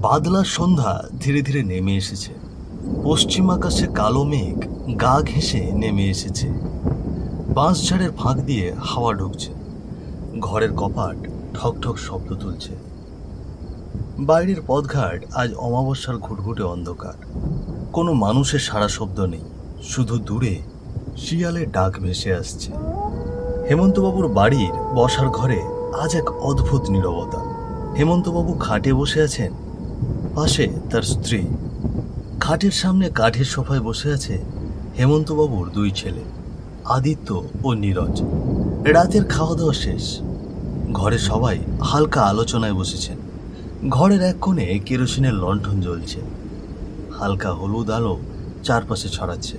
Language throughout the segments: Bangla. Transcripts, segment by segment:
বাদলার সন্ধ্যা ধীরে ধীরে নেমে এসেছে। পশ্চিম আকাশে কালো মেঘ গা ঘেঁষে নেমে এসেছে। বাঁশঝাড়ের ফাঁক দিয়ে হাওয়া ঢুকছে। ঘরের কপাট ঠক ঠক শব্দ তুলছে। বাইরের পথঘাট আজ অমাবস্যার ঘুটঘুটে অন্ধকার। কোনো মানুষের সারা শব্দ নেই, শুধু দূরে শিয়ালের ডাক ভেসে আসছে। হেমন্তবাবুর বাড়ির বসার ঘরে আজ এক অদ্ভুত নীরবতা। হেমন্তবাবু খাটে বসে আছেন, পাশে তার স্ত্রী। খাটের সামনে কাঠের সোফায় বসে আছে হেমন্তবাবুর দুই ছেলে, আদিত্য ও নীরজ। রাতের খাওয়া দাওয়া শেষ। ঘরে সবাই হালকা আলোচনায় বসেছেন। ঘরের এক কোণে কেরোসিনের লণ্ঠন জ্বলছে। হালকা হলুদ আলো চারপাশে ছড়াচ্ছে।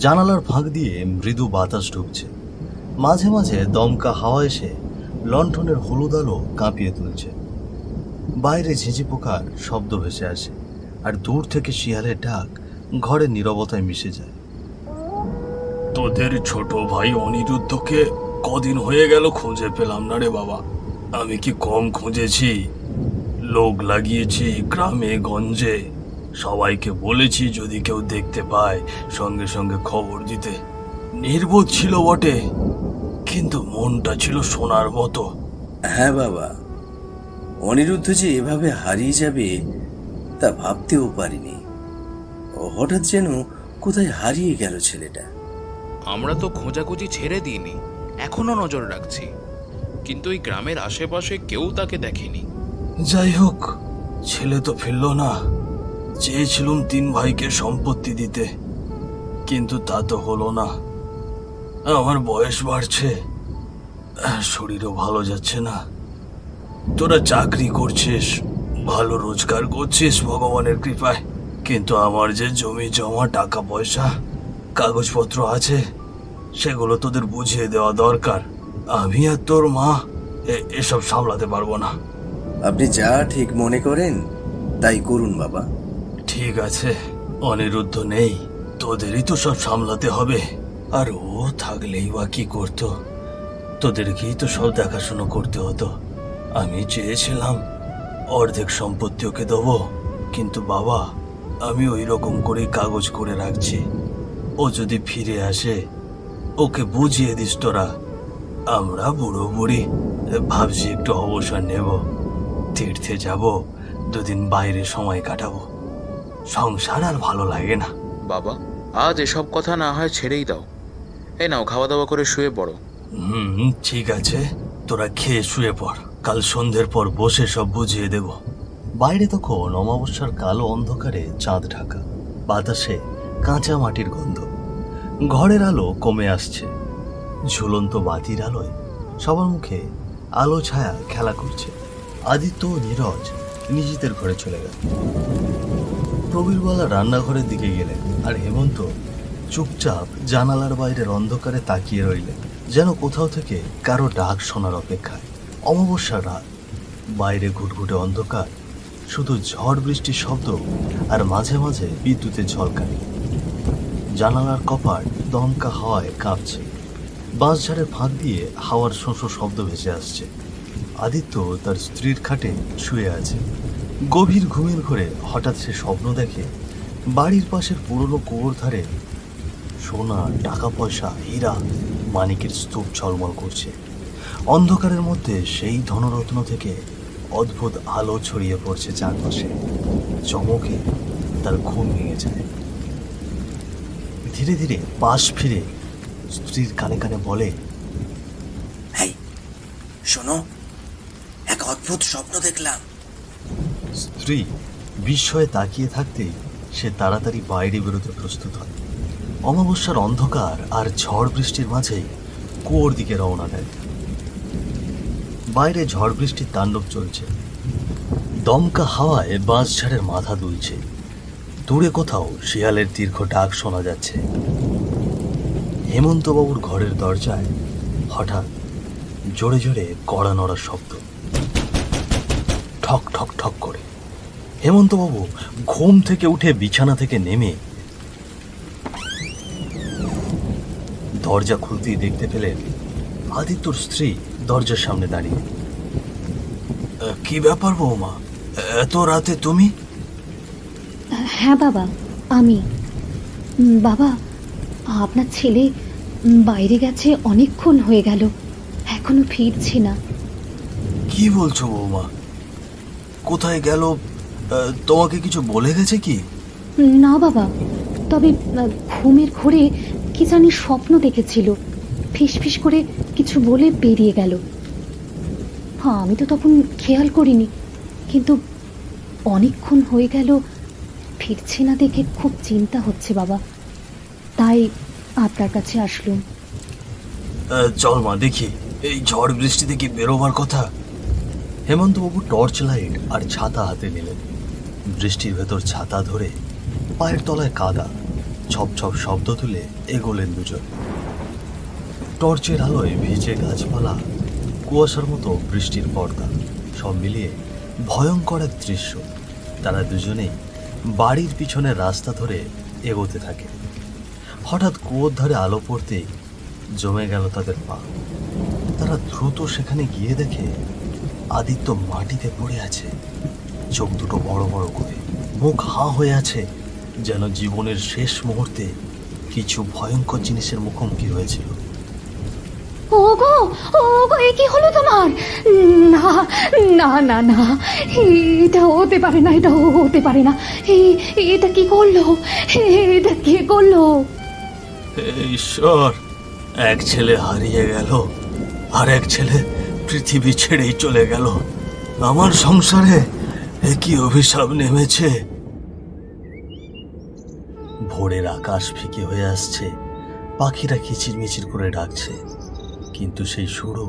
জানালার ফাঁক দিয়ে মৃদু বাতাস ঢুকছে। মাঝে মাঝে দমকা হাওয়া এসে লণ্ঠনের হলুদ আলো কাঁপিয়ে তুলছে। বাইরে ঝিঁঝি পোকার শব্দ ভেসে আসে, আর দূর থেকে শিয়ালের ডাক ঘরের নীরবতায় মিশে যায়। তোদের ছোট ভাই অনিরুদ্ধকে কদিন হয়ে গেল খুঁজে পেলাম না রে বাবা। আমি কি কম খুঁজেছি? লোক লাগিয়েছি গ্রামে গঞ্জে, সবাইকে বলেছি যদি কেউ দেখতে পায় সঙ্গে সঙ্গে খবর দিতে। নির্বোধ ছিল বটে, কিন্তু মনটা ছিল সোনার মতো। হ্যাঁ বাবা, অনিরুদ্ধ যে এভাবে হারিয়ে যাবে তা ভাবতেও পারিনি। হঠাৎ যেন কোথায় হারিয়ে গেল ছেলেটা। আমরা তো খোঁজাখুঁজি ছেড়ে দিইনি, এখনো নজর রাখছি, কিন্তু এই গ্রামের আশেপাশে কেউ তাকে দেখেনি। যাই হোক, ছেলে তো ফিরল না। চেয়েছিলুম 3 ভাইকে সম্পত্তি দিতে, কিন্তু তা তো হলো না। আমার বয়স বাড়ছে, শরীরও ভালো যাচ্ছে না। তোরা চাকরি করছিস, ভালো রোজগার করছিস ভগবানের কৃপায়, কিন্তু আমার যে জমি জমা টাকা পয়সা কাগজপত্র আছে, সেগুলো তোদের বুঝিয়ে দেওয়া দরকার। আমি আর তোর মা এসব সামলাতে পারবো না। আপনি যা ঠিক মনে করেন তাই করুন বাবা। ঠিক আছে, অনিরুদ্ধ নেই, তোদেরই তো সব সামলাতে হবে। আর ও থাকলেই বা কি করতো? তোদেরকেই তো সব দেখাশুনো করতে হতো। আমি চেয়েছিলাম অর্ধেক সম্পত্তি ওকে দেবো, কিন্তু বাবা, আমি ওই রকম করেই কাগজ করে রাখছি। ও যদি ফিরে আসে ওকে বুঝিয়ে দিস তোরা। আমরা বুড়ো বুড়ি ভাবছি একটু অবসর নেব, তীর্থে যাব, 2 দিন বাইরে সময় কাটাবো। সংসার আর ভালো লাগে না। বাবা, আজ এসব কথা না হয় ছেড়েই দাও। এই নাও, খাওয়া দাওয়া করে শুয়ে পড়ো। ঠিক আছে, তোরা খেয়ে শুয়ে পড়, কাল সন্ধ্যের পর বসে সব বুঝিয়ে দেব। বাইরে তখন অমাবস্যার কালো অন্ধকারে চাঁদ ঢাকা। বাতাসে কাঁচা মাটির গন্ধ। ঘরের আলো কমে আসছে। ঝুলন্ত বাতির আলোয় সবার মুখে আলো ছায়া খেলা করছে। আদিত্য ও নীরজ নিজেদের ঘরে চলে গেল। প্রবীরবালা রান্নাঘরের দিকে গেলেন, আর হেমন্ত চুপচাপ জানালার বাইরের অন্ধকারে তাকিয়ে রইলেন, যেন কোথাও থেকে কারো ডাক শোনার অপেক্ষায়। অমাবস্যার রাত, বাইরে ঘুটঘুটে অন্ধকার, শুধু ঝড় বৃষ্টির শব্দ আর মাঝে মাঝে বিদ্যুতের ঝলকানি। জানালার কপাট দমকা হাওয়ায় কাঁপছে। বাঁশঝাড়ের ফাঁক দিয়ে হাওয়ার শোঁ শব্দ ভেসে আসছে। আদিত্য তার স্ত্রীর খাটে শুয়ে আছে। গভীর ঘুমের ঘরে হঠাৎ সে স্বপ্ন দেখে বাড়ির পাশের পুরনো কুয়োর ধারে সোনা, টাকা পয়সা, হীরা, মানিকের স্তূপ ঝলমল করছে। অন্ধকারের মধ্যে সেই ধনরত্ন থেকে অদ্ভুত আলো ছড়িয়ে পড়ছে চারপাশে। চমকে তার ঘুম ভেঙে যায়। ধীরে ধীরে পাশ ফিরে স্ত্রীর কানে কানে বলে, এই শোনো, এক অদ্ভুত স্বপ্ন দেখলাম। স্ত্রী বিস্ময়ে তাকিয়ে থাকতেই সে তাড়াতাড়ি বাইরে বেরোতে প্রস্তুত হয়। অমাবস্যার অন্ধকার আর ঝড় বৃষ্টির মাঝেই কুয়োর দিকে রওনা দেয়। বাইরে ঝড় বৃষ্টির তাণ্ডব চলছে। দমকা হাওয়ায় বাঁশঝাড়ের মাথা দুলছে। দূরে কোথাও শিয়ালের দীর্ঘ ডাক শোনা যাচ্ছে। হেমন্তবাবুর ঘরের দরজায় হঠাৎ জোরে জোরে কড়া নড়ার শব্দ, ঠক ঠক ঠক করে। হেমন্তবাবু ঘুম থেকে উঠে বিছানা থেকে নেমে দরজা খুলতেই দেখতে পেলেন আদিত্যর স্ত্রী দরজার সামনে দাঁড়িয়ে। কি ব্যাপার বৌমা, এত রাতে তুমি? হ্যাঁ বাবা, আমি। বাবা, আপনার ছেলে বাইরে গেছে, অনেকক্ষণ হয়ে গেল, এখনো ফিরছে না। কি বলছো বৌমা? কোথায় গেল? তোমাকে কিছু বলে গেছে কি? না বাবা, তবে ঘুমের ঘোরে কি জানি স্বপ্ন দেখেছিল, ফিসফিস করে কিছু বলে বেরিয়ে গেল। হ্যাঁ, আমি তো তখন খেয়াল করিনি, কিন্তু অনেকক্ষণ হয়ে গেল ফিরছে না দেখে খুব চিন্তা হচ্ছে বাবা, তাই আপনার কাছে আসলুম। চল মা দেখি, এই ঝড় বৃষ্টিতে কি বেরোবার কথা। হেমন্তবাবু টর্চ লাইট আর ছাতা হাতে নিলেন। বৃষ্টির ভেতর ছাতা ধরে পায়ের তলায় কাদা, ছপ ছপ শব্দ তুলে এগোলেন দুজন। টর্চের আলোয় ভিজে গাছপালা, কুয়াশার মতো বৃষ্টির পর্দা, সব মিলিয়ে ভয়ঙ্কর এক দৃশ্য। তারা দুজনেই বাড়ির পিছনের রাস্তা ধরে এগোতে থাকে। হঠাৎ কুয়োর ধারে আলো পড়তেই জমে গেল তাদের পা। তারা দ্রুত সেখানে গিয়ে দেখে আদিত্য মাটিতে পড়ে আছে, চোখ দুটো বড় বড় করে, মুখ হাঁ হয়ে আছে, যেন জীবনের শেষ মুহূর্তে কিছু ভয়ঙ্কর জিনিসের মুখোমুখি হয়েছিল। ওগো, ওগো, এ কি হলো তোমার? না না না না, এটা হতে পারে না, এটা হতে পারে না। এটা কি করলো? এটা কে করলো? হে ঈশ্বর, এক ছেলে হারিয়ে গেল, আর এক ছেলে পৃথিবী ছেড়েই চলে গেল। আমার সংসারে এ কি অভিশাপ নেমেছে। ভোরের আকাশ ফিকে হয়ে আসছে, পাখিরা কিচিরমিচির করে ডাকছে, কিন্তু সেই সুরও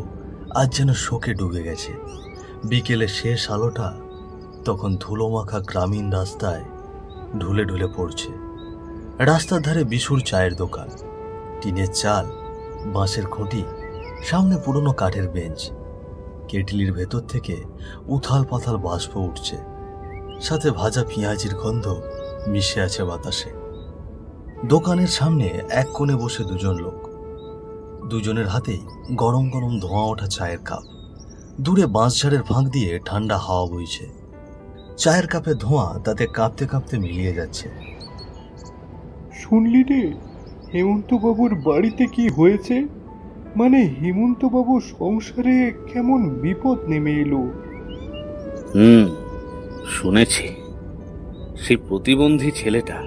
আজ যেন শোকে ডুবে গেছে। বিকেলে শেষ আলোটা তখন ধুলোমাখা গ্রামীণ রাস্তায় ঢুলে ঢুলে পড়ছে। রাস্তার ধারে বিশুর চায়ের দোকান, টিনের চাল, বাঁশের খুঁটি, সামনে পুরনো কাঠের বেঞ্চ। কেটলির ভেতর থেকে উথাল পাথাল বাষ্প উঠছে, সাথে ভাজা পেঁয়াজির গন্ধ মিশে আছে বাতাসে। দোকানের সামনে এক কোণে বসে দুজন লোক, দুজনের হাতেই গরম গরম ধোঁয়া ওঠা চায়ের কাপ। দূরে বাঁশঝাড়ের ফাঁক দিয়ে ঠান্ডা হাওয়া বইছে, চায়ের কাপে ধোঁয়া তাতে কাঁপতে কাঁপতে মিলিয়ে যাচ্ছে। শুনলি রে, হেমন্তবাবুর বাড়িতে কি হয়েছে? মানে হেমন্তবাবুর সংসারে কেমন বিপদ নেমে এলো। শুনেছি। সেই প্রতিবন্ধী ছেলেটা,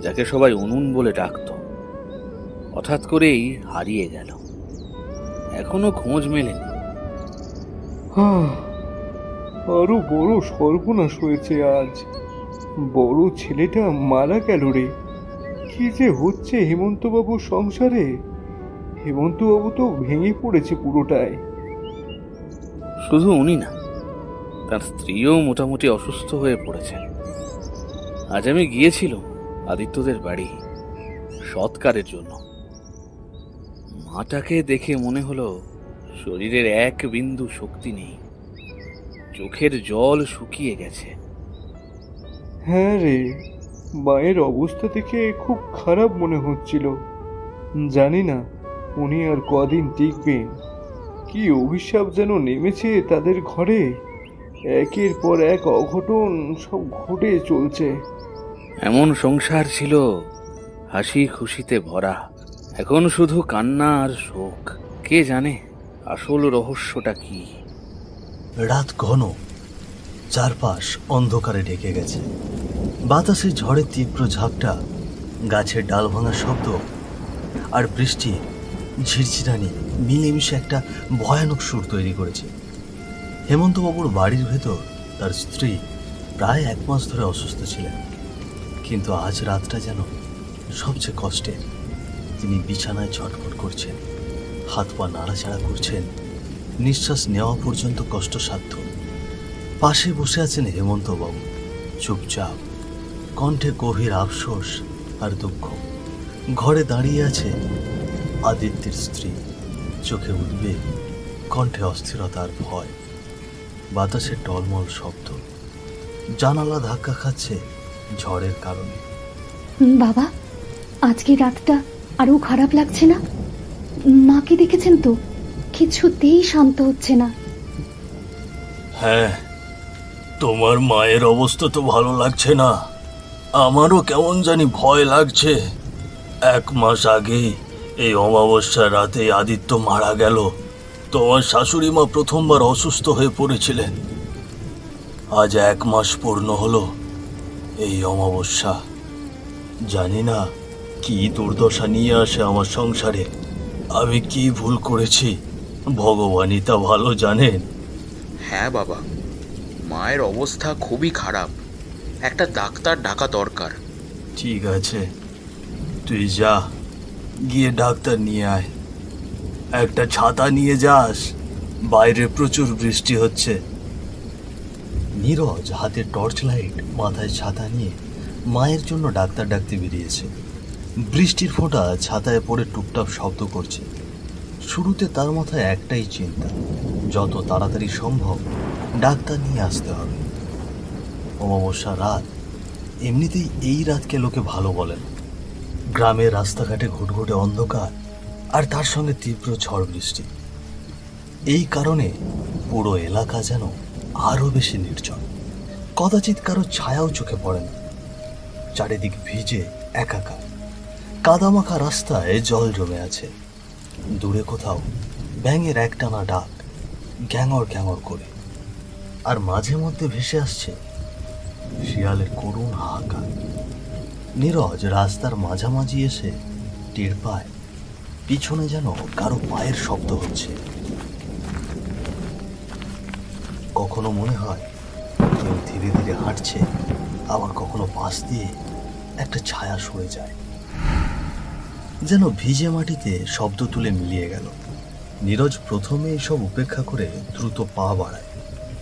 যাকে সবাই উনুন বলে ডাকতো, হঠাৎ করেই হারিয়ে গেল, এখনো খোঁজ মেলেনি। আরো বড় সর্বনাশ হয়েছে আজ। বড় ছেলেটা মারা গেল রে। কি যে হচ্ছে হেমন্তবাবুর সংসারে। হেমন্তবাবু তো ভেঙে পড়েছে পুরোটাই। শুধু উনি না, তার স্ত্রীও মোটামুটি অসুস্থ হয়ে পড়েছেন। আজ আমি গিয়েছিলাম আদিত্যদের বাড়ি সৎকারের জন্য। মাটাকে দেখে মনে হলো শরীরের এক বিন্দু শক্তি নেই, চোখের জল শুকিয়ে গেছে। হ্যাঁ রে, মায়ের অবস্থা দেখে খুব খারাপ মনে হচ্ছিল। জানি না উনি আর কদিন টিকবেন। কি অভিশাপ যেন নেমেছে তাদের ঘরে। একের পর এক অঘটন সব ঘটে চলছে। এমন সংসার ছিল হাসি খুশিতে ভরা, এখন শুধু কান্না আর শোক। কে জানে আসল রহস্যটা কি। রাত ঘন, চারপাশ অন্ধকারে ঢেকে গেছে। বাতাসে ঝড়ের তীব্র ঝাপটা, গাছের ডাল ভাঙার শব্দ আর বৃষ্টি ঝিরঝিরানি মিলেমিশে একটা ভয়ানক সুর তৈরি করেছে। হেমন্তবাবুর বাড়ির ভেতর তার স্ত্রী প্রায় 1 মাস ধরে অসুস্থ ছিলেন, কিন্তু আজ রাতটা যেন সবচেয়ে কষ্টের। তিনি বিছানায় ছটফট করছেন, হাত পা নাড়াচাড়া করছেন, নিঃশ্বাস নেওয়া পর্যন্ত কষ্টসাধ্য। পাশে বসে আছেন হেমন্তবাবু, চুপচাপ, কণ্ঠে গভীর আফসোস আর দুঃখ। ঘরে দাঁড়িয়ে আছে আদিত্যের স্ত্রী, চোখে উদ্বেগ, কণ্ঠে অস্থিরতা আর ভয়। বাতাসে টলমল শব্দ, জানালা ধাক্কা খাচ্ছে ঝড়ের কারণে। বাবা, আজকে রাতটা আরো খারাপ লাগছে না? মাকে দেখেছেন তো, কিছুতেই শান্ত হচ্ছে না। হ্যাঁ, তোমার মায়ের অবস্থা তো ভালো লাগছে না। আমারও কেমন জানি ভয় লাগছে। 1 মাস আগেই এই অমাবস্যার রাতে আদিত্য মারা গেল। তোমার শাশুড়ি মা প্রথমবার অসুস্থ হয়ে পড়েছিলেন। আজ 1 মাস পূর্ণ হলো এই অমাবস্যা। জানি না কি দুর্দশা নিয়ে আসে আমার সংসারে। আমি কি ভুল করেছি ভগবানই তা ভালো জানেন। হ্যাঁ বাবা, মায়ের অবস্থা খুবই খারাপ। একটা ডাক্তার ডাকা দরকার। ঠিক আছে, তুই যা, গিয়ে ডাক্তার নিয়ে আয়। একটা ছাতা নিয়ে যাস, বাইরে প্রচুর বৃষ্টি হচ্ছে। নীরজ হাতে টর্চ লাইট, মাথায় ছাতা নিয়ে মায়ের জন্য ডাক্তার ডাকতে বেরিয়েছে। বৃষ্টির ফোঁটা ছাতায় পড়ে টুপটাপ শব্দ করছে। শুরুতে তার মাথায় একটাই চিন্তা, যত তাড়াতাড়ি সম্ভব ডাক্তার নিয়ে আসতে হবে। অমাবস্যা রাত, এমনিতেই এই রাতকে লোকে ভালো বলে না। গ্রামের রাস্তাঘাটে ঘুটঘুটে অন্ধকার, আর তার সঙ্গে তীব্র ঝড় বৃষ্টি। এই কারণে পুরো এলাকা যেন আরো বেশি নির্জন। কদাচিৎ কারো ছায়াও চোখে পড়ে না। চারিদিক ভিজে একাকার, কাদামাখা রাস্তায় জল জমে আছে। দূরে কোথাও ব্যাঙের একটানা ডাক, গ্যাঙর গ্যাঙর করে। আর মাঝে মধ্যে ভেসে আসছে শিয়ালের করুণ হাহাকার। নীরজ রাস্তার মাঝামাঝি এসে টের পায় পিছনে যেন কারো পায়ের শব্দ হচ্ছে। কখনো মনে হয় কেউ ধীরে ধীরে হাঁটছে, আবার কখনো পাশ দিয়ে একটা ছায়া সরে যায়, যেন ভিজে মাটিতে শব্দ তুলে মিলিয়ে গেল। নীরজ প্রথমে এইসব উপেক্ষা করে দ্রুত পা বাড়ায়,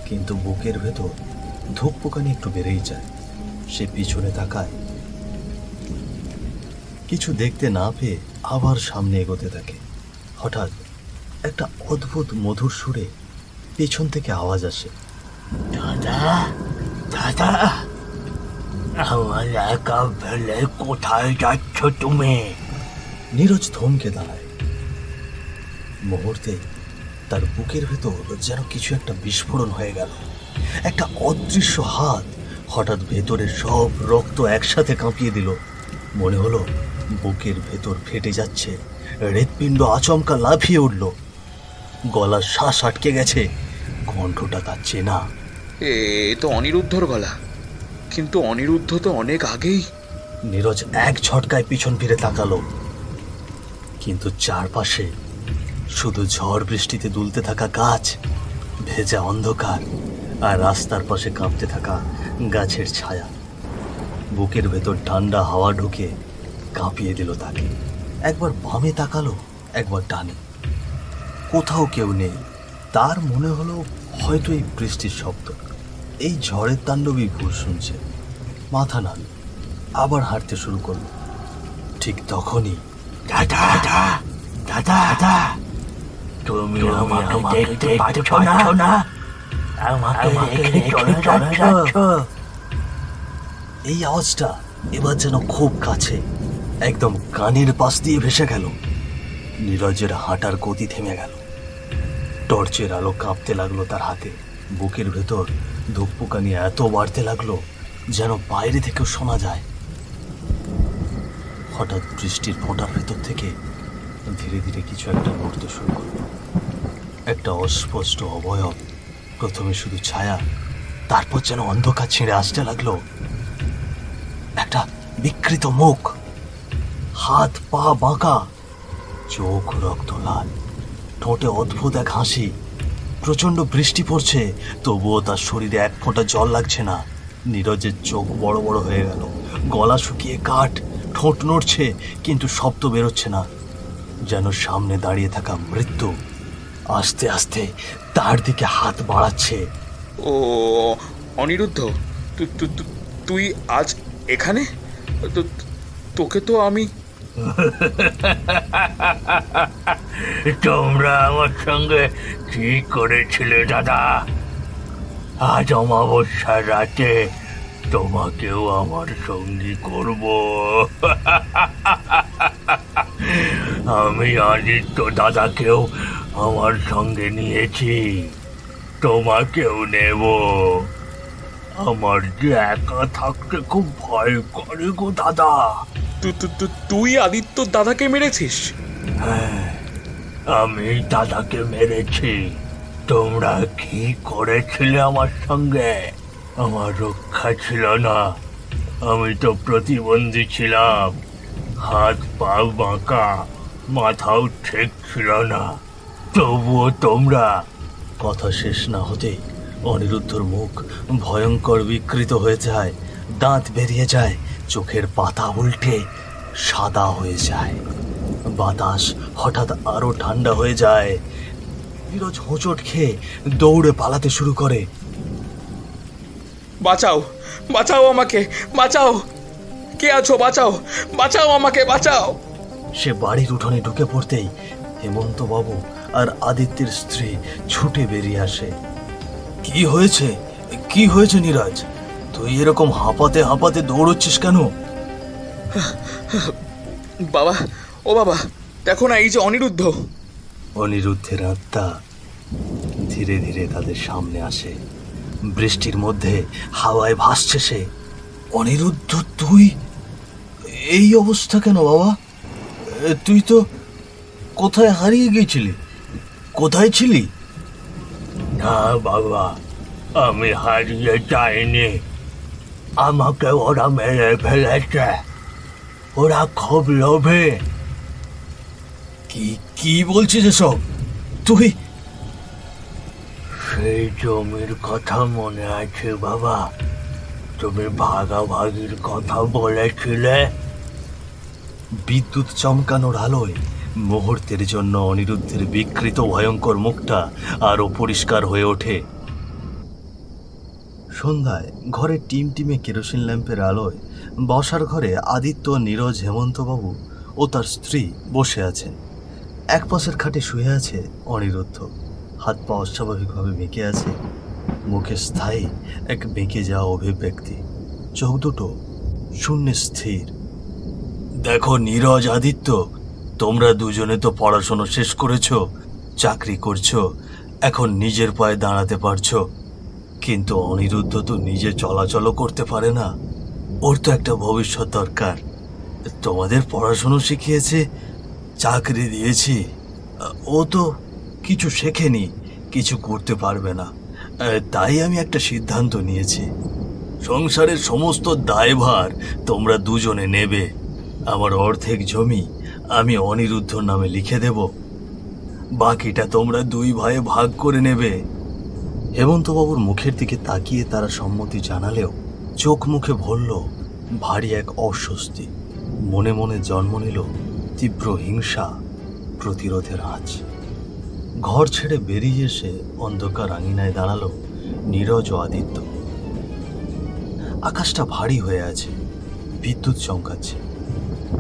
কিন্তু বুকের ভেতর ধুকপুকানি একটু বেড়েই যায়। সে পিছনে তাকায়, কিছু দেখতে না পেয়ে আবার সামনে এগোতে থাকে। হঠাৎ একটা অদ্ভুত মধুর সুরে পেছন থেকে আওয়াজ আসে, দাদা দাদা, আমার একা ফেলে কোথায় যাচ্ছ তুমি? নীরজ থমকে দাঁড়ায়। মুহূর্তে তার বুকের ভেতর যেন কিছু একটা বিস্ফোরণ হয়ে গেল। একটা অদৃশ্য হাত হঠাৎ ভেতরের সব রক্ত একসাথে কাঁপিয়ে দিল। মনে হলো বুকের ভেতর ফেটে যাচ্ছে, হৃৎপিণ্ড আচমকা লাফিয়ে উঠল। গলার শ্বাস আটকে গেছে, কণ্ঠটা তার চেনা। এ তো অনিরুদ্ধর গলা, কিন্তু অনিরুদ্ধ তো অনেক আগেই। নীরজ এক ঝটকায় পিছন ফিরে তাকালো, কিন্তু চারপাশে শুধু ঝড় বৃষ্টিতে দুলতে থাকা গাছ, ভেজা অন্ধকার, আর রাস্তার পাশে কাঁপতে থাকা গাছের ছায়া। বুকের ভেতর ঠান্ডা হাওয়া ঢুকে কাঁপিয়ে দিল তাকে। একবার বামে তাকালো, একবার ডানে, কোথাও কেউ নেই। তার মনে হলো হয়তো এই বৃষ্টির শব্দ, এই ঝড়ের তাণ্ডবই ভুল শুনছে। মাথা নাড়ল, আবার হাঁটতে শুরু করলো। ঠিক তখনই, দাদা দাদা দাদা, তুমি আমাকে দেখতে পাচ্ছ না? আমাকে রেখে চলে যাচ্ছ? এই আওয়াজটা এবার যেন খুব কাছে, একদম কানের পাশ দিয়ে ভেসে গেল। নীরজের হাঁটার গতি থেমে গেল। টর্চের আলো কাঁপতে লাগলো তার হাতে। বুকের ভেতর ধুকপুকানি এত বাড়তে লাগলো যেন বাইরে থেকেও শোনা যায়। হঠাৎ বৃষ্টির ফোঁটার ভেতর থেকে ধীরে ধীরে কিছু একটা নড়তে শুরু করলো। একটা অস্পষ্ট অবয়ব, প্রথমে শুধু ছায়া, তারপর যেন অন্ধকার ছিঁড়ে আসতে লাগলো। একটা বিকৃত মুখ, হাত পা বাঁকা, চোখ রক্ত লাল, ঠোঁটে অদ্ভুত এক হাসি। প্রচন্ড বৃষ্টি পড়ছে, তবুও তার শরীরে এক ফোঁটা জল লাগছে না। নীরজের চোখ বড় বড় হয়ে গেল, গলা শুকিয়ে কাঠ, ঠোঁট নড়ছে কিন্তু শব্দ বেরোচ্ছে না। যেন সামনে দাঁড়িয়ে থাকা মৃত্যু আস্তে আস্তে তার দিকে হাত বাড়াচ্ছে। ও অনিরুদ্ধ, তুই আজ এখানে? তোকে তো আমি... তোমরা আমার সঙ্গে কি করেছিলে দাদা? আজ অমাবস্যার রাতে তোমাকেও আমার সঙ্গী করব। আমি আদিত্য দাদাকেও আমার সঙ্গে নিয়েছি, তোমাকেও নেব। আমার যে একা থাকতে খুব ভয় করে গো দাদা। তুই আদিত্যর দাদাকে মেরেছিস? হ্যাঁ, আমি দাদাকে মেরেছি। তোমরা কি করেছিলে আমার সঙ্গে? আমার রক্ষা ছিল না, আমি তো প্রতিবন্ধী ছিলাম। হাত পা বাঁকা, মাথাও ঠিক ছিল না, তবুও তোমরা। কথা শেষ না হতেই অনিরুদ্ধর মুখ ভয়ঙ্কর বিকৃত হয়ে যায়, দাঁত বেরিয়ে যায়, চোখের পাতা উল্টে সাদা হয়ে যায়। বাতাস হঠাৎ আরো ঠান্ডা হয়ে যায়। নীরজ হোঁচট খেয়ে দৌড়ে পালাতে শুরু করে। বাঁচাও, বাঁচাও আমাকে, বাঁচাও! কে আছো? বাঁচাও, বাঁচাও আমাকে, বাঁচাও! সে বাড়ির উঠোনে ঢুকে পড়তেই হেমন্ত বাবু আর আদিত্যের স্ত্রী ছুটে বেরিয়ে আসে। কি হয়েছে, কি হয়েছে নীরজ? তুই এরকম হাঁপাতে হাঁপাতে দৌড়চ্ছিস কেন? বাবা, ও বাবা, দেখো না, এই যে অনিরুদ্ধ। অনিরুদ্ধের আত্মা ধীরে ধীরে তাদের সামনে আসে। বৃষ্টির মধ্যে হাওয়ায় ভাসছে সে। অনিরুদ্ধ, তুই এই অবস্থা কেন বাবা? তুই তো কোথায় হারিয়ে গিয়েছিলি? কোথায় ছিলি? না বাবা, আমি হারিয়ে যাইনি, আমাকে ওরা মেরে ফেলেছে। ওরা খুব লোভে। কি কি বলছিস এসব? তুই? সেই জমির কথা মনে আছে বাবা? তুমি ভাগাভাগির কথা বলেছিলে। বিদ্যুৎ চমকানোর আলোয় মুহূর্তের জন্য অনিরুদ্ধের বিকৃত ভয়ঙ্কর মুখটা আরো পরিষ্কার হয়ে ওঠে। সন্ধ্যায় ঘরে টিমটিমে কেরোসিন ল্যাম্পের আলোয় বসার ঘরে আদিত্য, নীরজ, হেমন্তবাবু ও তার স্ত্রী বসে আছেন। এক পাশের খাটে শুয়ে আছে অনিরুদ্ধ। হাত পা অস্বাভাবিকভাবে বেঁকে আছে, মুখে স্থায়ী এক বেঁকে যাওয়া অভিব্যক্তি, চোখ দুটো শূন্যে স্থির। দেখো নীরজ, আদিত্য, তোমরা দুজনে তো পড়াশোনা শেষ করেছো, চাকরি করছো, এখন নিজের পায়ে দাঁড়াতে পারছো, কিন্তু অনিরুদ্ধ তো নিজে চলাচলও করতে পারে না। ওর তো একটা ভবিষ্যৎ দরকার। তোমাদের পড়াশুনো শিখিয়েছে, চাকরি দিয়েছি, ও তো কিছু শেখেনি, কিছু করতে পারবে না। তাই আমি একটা সিদ্ধান্ত নিয়েছি, সংসারের সমস্ত দায়ভার তোমরা দুজনে নেবে। আমার অর্ধেক জমি আমি অনিরুদ্ধর নামে লিখে দেব, বাকিটা তোমরা দুই ভাইয়ে ভাগ করে নেবে। হেমন্তবাবুর মুখের দিকে তাকিয়ে তারা সম্মতি জানালেও চোখ মুখে ভরল ভারী এক অস্বস্তি। মনে মনে জন্ম নিল তীব্র হিংসা, প্রতিরোধের আঁচ। ঘর ছেড়ে বেরিয়ে এসে অন্ধকার আঙিনায় দাঁড়ালো নীরজ ও আদিত্য। আকাশটা ভারী হয়ে আছে, বিদ্যুৎ চমকাচ্ছে।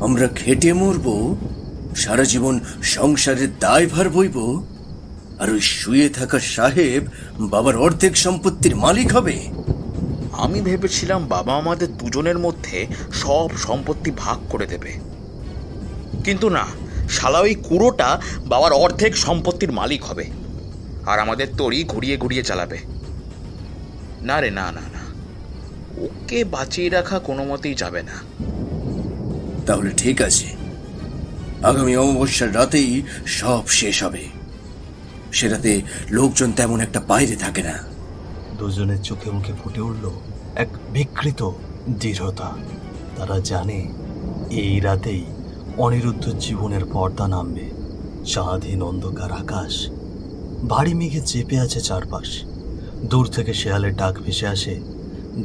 আমরা খেটে মরবো, সারা জীবন সংসারের দায়ভার বইব, আর ওই শুয়ে থাকা সাহেব বাবার অর্ধেক সম্পত্তির মালিক হবে। আমি ভেবেছিলাম বাবা আমাদের দুজনের মধ্যে সব সম্পত্তি ভাগ করে দেবে, কিন্তু না, শালা ওই কুড়োটা বাবার অর্ধেক সম্পত্তির মালিক হবে আর আমাদের তরি ঘুরিয়ে ঘুরিয়ে চালাবে। না রে, না না না, ওকে বাঁচিয়ে রাখা কোনো মতেই যাবে না। তাহলে ঠিক আছে, আগামী অমাবস্যার রাতেই সব শেষ হবে। সে রাতে লোকজন তেমন একটা বাইরে থাকে না। দুজনের চোখে মুখে ফুটে উঠল এক বিকৃত দৃঢ়তা। তারা জানে এই রাতেই অনিরুদ্ধ জীবনের পর্দা নামবে। চাঁদহীন অন্ধকার আকাশ, ভারী মেঘে চেপে আছে চারপাশ। দূর থেকে শেয়ালের ডাক ভেসে আসে,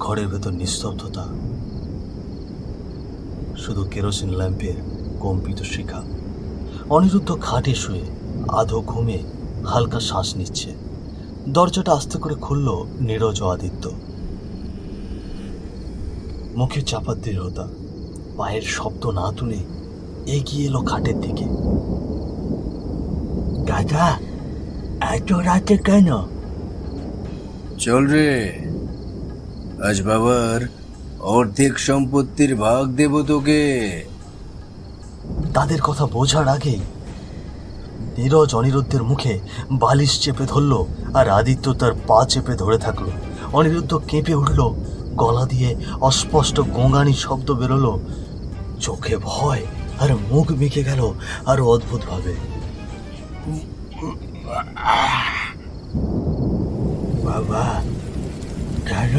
ঘরের ভেতর নিস্তব্ধতা, শুধু কেরোসিন ল্যাম্পের কম্পিত শিখা। অনিরুদ্ধ খাটে শুয়ে আধো ঘুমে হালকা শ্বাস নিচ্ছে। দরজাটা আস্তে করে খুলল নীরজ ও আদিত্য। মুখে চাপা দৃঢ়তা, পায়ের শব্দ না তুলে এগিয়ে এলো খাটের দিকে। দাদা, এত রাতে কেন? চল রে, আজ বাবার অর্ধেক সম্পত্তির ভাগ দেব তোকে। তাদের কথা বোঝার আগেই নীরজ অনিরুদ্ধের মুখে বালিশ চেপে ধরল, আর আদিত্য তার পা চেপে ধরে থাকলো। অনিরুদ্ধ কেঁপে উঠল, গলা দিয়ে অস্পষ্ট গোঙানি শব্দ বেরোলো। চোখে ভয় আর মুখ মেখে গেল আরো অদ্ভুত ভাবে। বাবা, কেন?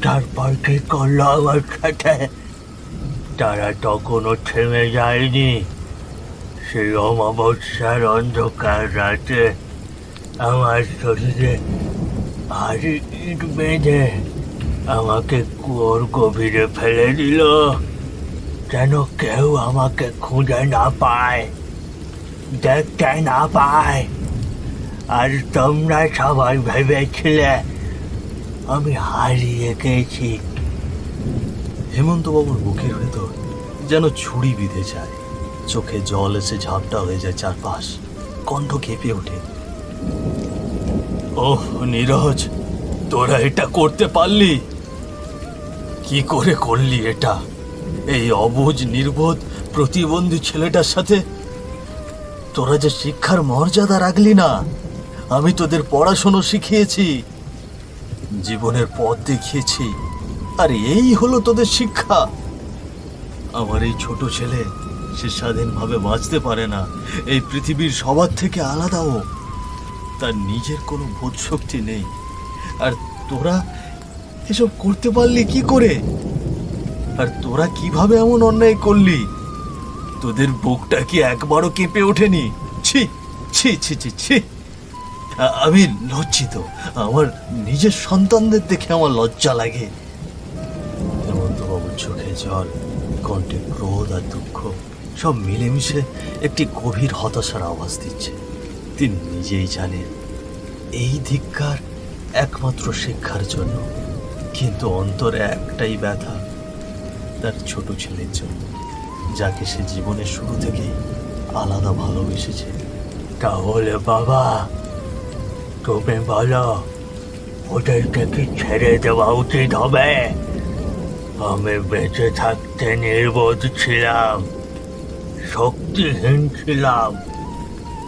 তারপর কি করলো আমার সাথে? তারা তখনও থেমে যায়নি। সেই অমাবস্যার অন্ধকার রাতে আমার শরীরে ভারী ইট বেঁধে আমাকে কুয়োর গভীরে ফেলে দিল, যেন কেউ আমাকে খুঁজে না পায়, দেখতে না পায়। আর তোমরা সবাই ভেবেছিলে আমি হারিয়ে গেছি। হেমন্তবাবুর বুকের ভেতর যেন ছুরি বিঁধে যায়, চোখে জল এসে ঝাপটা হয়ে যায় চারপাশ, কণ্ঠ কেঁপে ওঠে। ওহ নীরজ, তোরা এটা করতে পারলি? কি করে করলি এটা এই অবুঝ নির্বোধ প্রতিবন্ধী ছেলেটার সাথে? তোরা যে শিক্ষার মর্যাদা রাখলি না। আমি তোদের পড়াশোনা শিখিয়েছি, জীবনের পথ দেখিয়েছি, আর এই হলো তোদের শিক্ষা। আমার এই ছোট ছেলে, সে স্বাধীনভাবে বাঁচতে পারে না, এই পৃথিবীর সবার থেকে আলাদাও, তার নিজের কোনো বোধ শক্তি নেই। আর তোরা এসব করতে পারলি কি করে? আর তোরা কিভাবে এমন অন্যায় করলি? তোদের বুকটা কি একবারও কেঁপে ওঠেনি? ছি ছি ছি ছি ছি! আমি লজ্জিত, আমার নিজের সন্তানদের দেখে আমার লজ্জা লাগে। হেমন্তবাবুর চোখে জল, কণ্ঠে ক্রোধ আর দুঃখ সব মিলেমিশে একটি গভীর হতাশার আওয়াজ দিচ্ছে। তিনি নিজেই জানেন এই ধিক্কার একমাত্র শিক্ষার জন্য, কিন্তু অন্তরে একটাই ব্যথা, তার ছোট ছেলের জন্য, যাকে সে জীবনের শুরু থেকেই আলাদা ভালোবেসেছে। তাহলে বাবা, তুমি বলো, ওদেরকে কি ছেড়ে দেওয়া উচিত হবে? আমি বেঁচে থাকতে নির্বোধ ছিলাম, শক্তিহীন ছিলাম,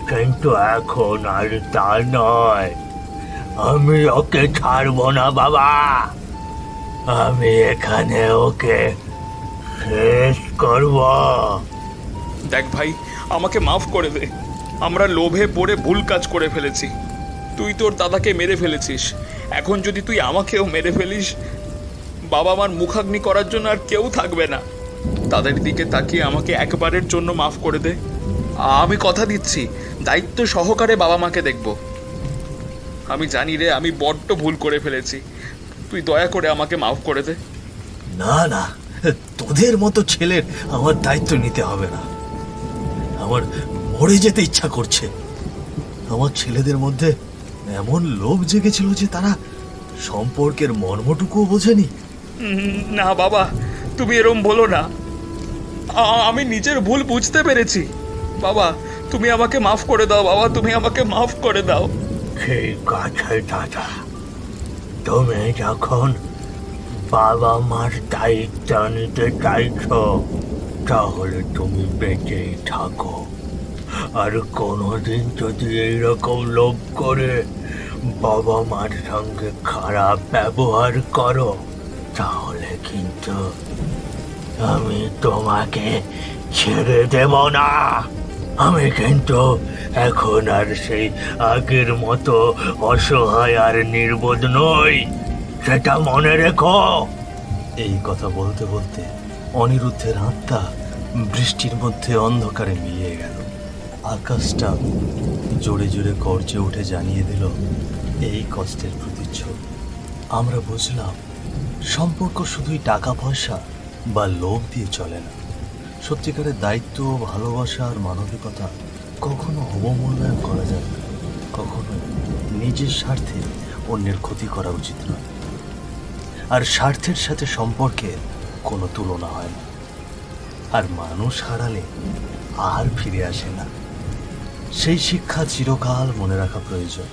কিন্তু এখন আর তা নয়। আমি ওকে ছাড়বো না বাবা, আমি এখানে ওকে শেষ করব। দেখ ভাই, আমাকে মাফ করে দে। আমরা লোভে পড়ে ভুল কাজ করে ফেলেছি। তুই তোর দাদাকে মেরে ফেলেছিস, এখন যদি তুই আমাকেও মেরে ফেলিস, বাবা মার মুখাগ্নি করার জন্য আর কেউ থাকবে না। তাদের দিকে তাকিয়ে আমাকে একবারের জন্য মাফ করে দে। আমি কথা দিচ্ছি, দায়িত্ব সহকারে বাবা মাকে দেখব। আমি জানি রে, আমি বড্ড ভুল করে ফেলেছি। তুই দয়া করে আমাকে মাফ করে দে। না না, তোদের মতো ছেলের আমার দায়িত্ব নিতে হবে না। আমার মরে যেতে ইচ্ছা করছে। আমার ছেলেদের মধ্যে এমন লোভ জেগেছিল যে তারা সম্পর্কের মর্মটুকুও বোঝেনি। না বাবা, তুমি এরম বলো না। আমি নিজের ভুল বুঝতে পেরেছি। বাবা, তুমি আমাকে মাফ করে দাও। বাবা, তুমি আমাকে মাফ করে দাও। ঠিক আছে দাদা, তুমি যখন বাবা মার দায়িত্ব নিতে চাইছো, তাহলে তুমি বেঁচেই থাকো। আর কোনোদিন যদি এইরকম লোভ করে বাবা মার সঙ্গে খারাপ ব্যবহার করো, তাহলে কিন্তু আমি তোমাকে ছেড়ে দেব না। আমি কিন্তু এখন আর সেই আগের মতো অসহায় আর নির্বোধ নই, সেটা মনে রেখো। এই কথা বলতে বলতে অনিরুদ্ধের আত্মা বৃষ্টির মধ্যে অন্ধকারে মিলিয়ে গেল। আকাশটা জোরে জোরে গর্জে উঠে জানিয়ে দিল এই কষ্টের প্রতিচ্ছবি। আমরা বুঝলাম, সম্পর্ক শুধুই টাকা পয়সা বা লোভ দিয়ে চলে না। সত্যিকারের দায়িত্ব, ভালোবাসা আর মানবিকতা কখনো অবমূল্যায়ন করা যাবে না। কখনো নিজের স্বার্থে অন্যের ক্ষতি করা উচিত নয়। আর স্বার্থের সাথে সম্পর্কের কোনো তুলনা হয় না। আর মানুষ হারালে আর ফিরে আসে না। সেই শিক্ষা চিরকাল মনে রাখা প্রয়োজন।